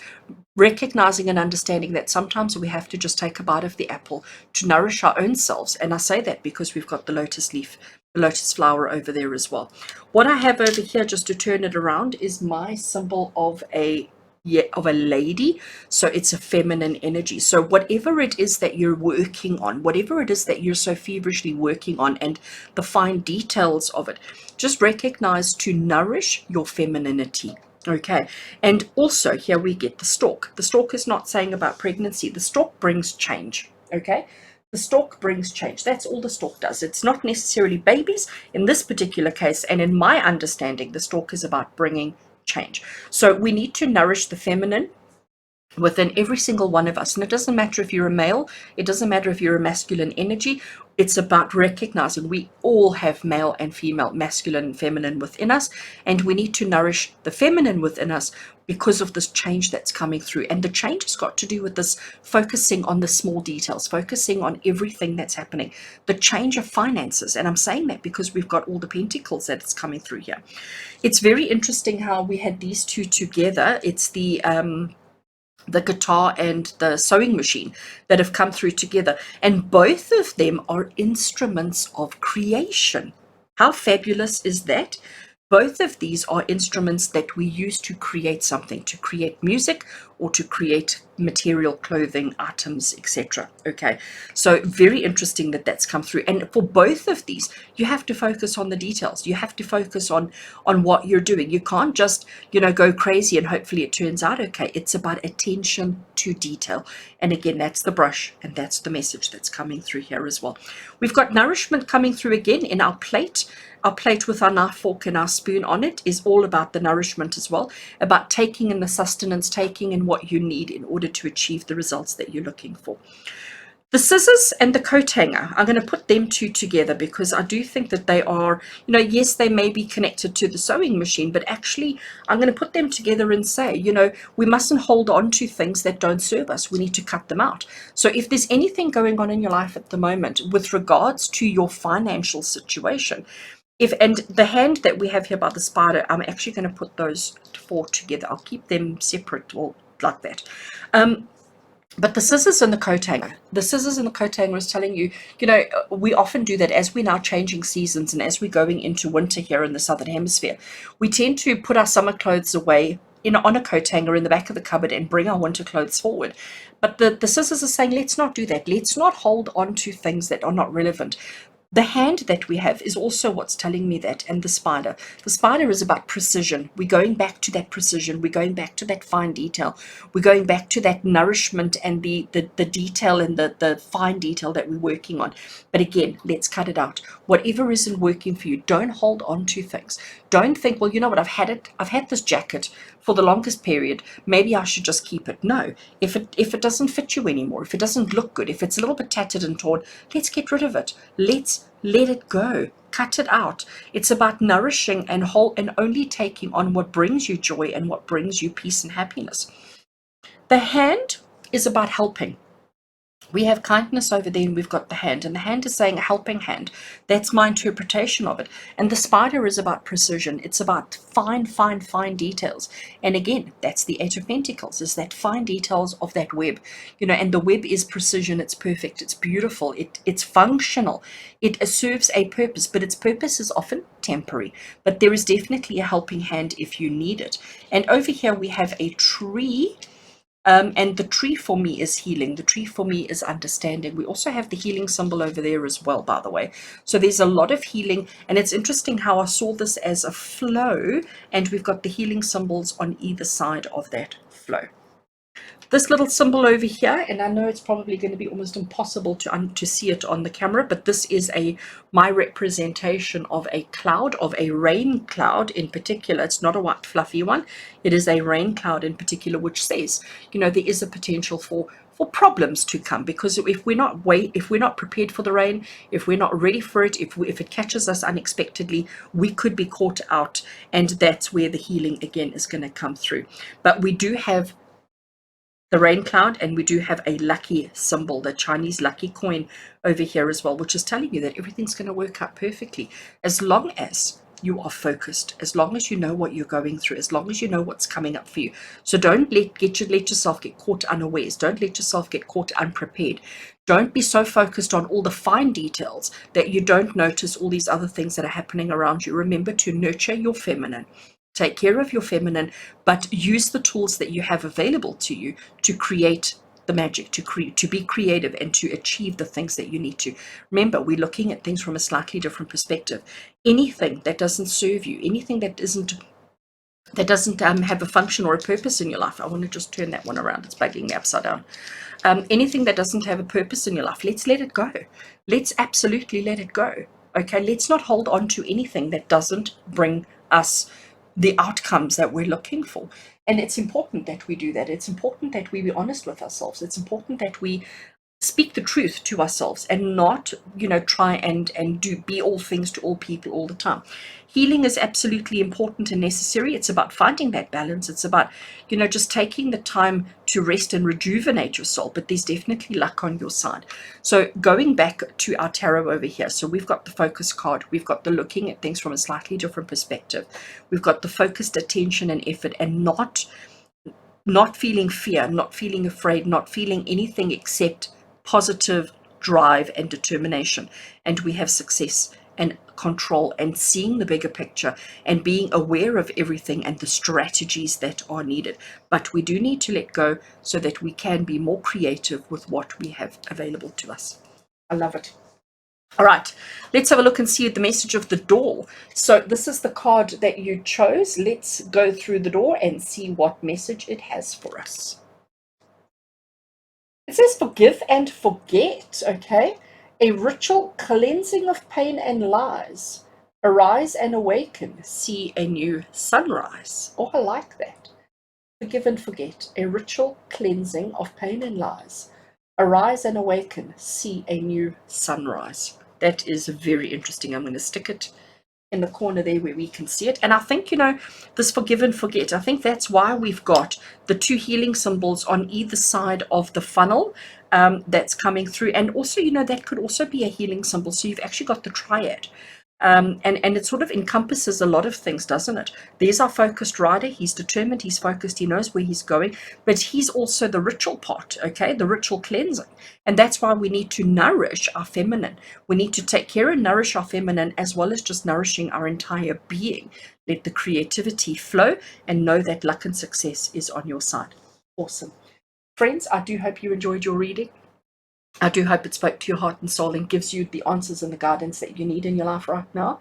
recognizing and understanding that sometimes we have to just take a bite of the apple to nourish our own selves. And I say that because we've got the lotus leaf, the lotus flower over there as well. What I have over here, just to turn it around, is my symbol of a lady. So it's a feminine energy. So whatever it is that you're working on, whatever it is that you're so feverishly working on, and the fine details of it, just recognize to nourish your femininity. Okay, and also here we get the stalk. The stalk is not saying about pregnancy. The stalk brings change. Okay, the stalk brings change. That's all the stalk does. It's not necessarily babies in this particular case, and in my understanding, the stalk is about bringing change. So we need to nourish the feminine within every single one of us. And it doesn't matter if you're a male, it doesn't matter if you're a masculine energy. It's about recognizing we all have male and female, masculine and feminine within us, and we need to nourish the feminine within us because of this change that's coming through. And the change has got to do with this focusing on the small details, focusing on everything that's happening, the change of finances. And I'm saying that because we've got all the pentacles that it's coming through here. It's very interesting how we had these two together. It's the guitar and the sewing machine that have come through together, and both of them are instruments of creation. How fabulous is that? Both of these are instruments that we use to create something, to create music or to create material, clothing, items, etc. Okay, so very interesting that that's come through. And for both of these, you have to focus on the details. You have to focus on what you're doing. You can't just, go crazy and hopefully it turns out okay. It's about attention to detail. And again, that's the brush, and that's the message that's coming through here as well. We've got nourishment coming through again in our plate. Our plate with our knife, fork, and our spoon on it is all about the nourishment as well, about taking in the sustenance, taking in what you need in order to achieve the results that you're looking for. The scissors and the coat hanger, I'm going to put them two together because I do think that they are, yes, they may be connected to the sewing machine, but actually I'm going to put them together and say, we mustn't hold on to things that don't serve us. We need to cut them out. So if there's anything going on in your life at the moment with regards to your financial situation, and the hand that we have here by the spider, I'm actually going to put those four together. I'll keep them separate or like that. But the scissors and the coat hanger, is telling you, we often do that as we're now changing seasons and as we're going into winter here in the Southern Hemisphere. We tend to put our summer clothes away on a coat hanger in the back of the cupboard and bring our winter clothes forward. But the scissors are saying, let's not do that. Let's not hold on to things that are not relevant. The hand that we have is also what's telling me that, and the spider. The spider is about precision. We're going back to that precision. We're going back to that fine detail. We're going back to that nourishment and the detail and the fine detail that we're working on. But again, let's cut it out. Whatever isn't working for you, don't hold on to things. Don't think, well, you know what, I've had this jacket for the longest period. Maybe I should just keep it. No, if it doesn't fit you anymore, if it doesn't look good, if it's a little bit tattered and torn, let's get rid of it. Let's let it go. Cut it out. It's about nourishing and only taking on what brings you joy and what brings you peace and happiness. The hand is about helping. We have kindness over there and we've got the hand, and the hand is saying a helping hand. That's my interpretation of it. And the spider is about precision. It's about fine details. And again, that's the Eight of Pentacles, is that fine details of that web. And the web is precision. It's perfect. It's beautiful. It's functional. It serves a purpose, but its purpose is often temporary. But there is definitely a helping hand if you need it. And over here we have a tree. And the tree for me is healing. The tree for me is understanding. We also have the healing symbol over there as well, by the way. So there's a lot of healing, and it's interesting how I saw this as a flow, and we've got the healing symbols on either side of that flow. This little symbol over here, and I know it's probably going to be almost impossible to see it on the camera, but this is my representation of a cloud, of a rain cloud in particular. It's not a white fluffy one. It is a rain cloud in particular, which says, there is a potential for problems to come, because if we're not prepared for the rain, if we're not ready for it, if it catches us unexpectedly, we could be caught out, and that's where the healing again is going to come through. But we do have the rain cloud, and we do have a lucky symbol, the Chinese lucky coin over here as well, which is telling you that everything's going to work out perfectly as long as you are focused, as long as you know what you're going through, as long as you know what's coming up for you. So don't let yourself get caught unawares. Don't let yourself get caught unprepared. Don't be so focused on all the fine details that you don't notice all these other things that are happening around you. Remember to nurture your feminine. Take care of your feminine, but use the tools that you have available to you to create the magic, to be creative, and to achieve the things that you need to. Remember, we're looking at things from a slightly different perspective. Anything that doesn't serve you, anything that doesn't have a function or a purpose in your life. I want to just turn that one around. It's bugging me upside down. Anything that doesn't have a purpose in your life, let's let it go. Let's absolutely let it go. Okay, let's not hold on to anything that doesn't bring us the outcomes that we're looking for. And it's important that we do that. It's important that we be honest with ourselves. It's important that we speak the truth to ourselves and not, try and be all things to all people all the time. Healing is absolutely important and necessary. It's about finding that balance. It's about, just taking the time to rest and rejuvenate your soul. But there's definitely luck on your side. So going back to our tarot over here. So we've got the focus card. We've got the looking at things from a slightly different perspective. We've got the focused attention and effort, and not feeling fear, not feeling afraid, not feeling anything except positive drive and determination. And we have success and control and seeing the bigger picture and being aware of everything and the strategies that are needed. But we do need to let go so that we can be more creative with what we have available to us. I love it. All right, let's have a look and see the message of the door. So this is the card that you chose. Let's go through the door and see what message it has for us. It says forgive and forget, okay? A ritual cleansing of pain and lies. Arise and awaken, see a new sunrise. Oh, I like that. Forgive and forget. A ritual cleansing of pain and lies. Arise and awaken, see a new sunrise. That is very interesting. I'm going to stick it in the corner there where we can see it. And I think, this forgive and forget, I think that's why we've got the two healing symbols on either side of the funnel that's coming through. And also, that could also be a healing symbol. So you've actually got the triad. And it sort of encompasses a lot of things, doesn't it? There's our focused rider. He's determined, he's focused, he knows where he's going, but he's also the ritual part, okay? The ritual cleansing. And that's why we need to nourish our feminine. We need to take care and nourish our feminine, as well as just nourishing our entire being. Let the creativity flow and know that luck and success is on your side. Awesome. Friends, I do hope you enjoyed your reading. I do hope it spoke to your heart and soul and gives you the answers and the guidance that you need in your life right now.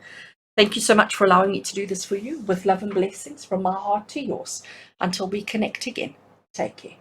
Thank you so much for allowing me to do this for you, with love and blessings from my heart to yours. Until we connect again, take care.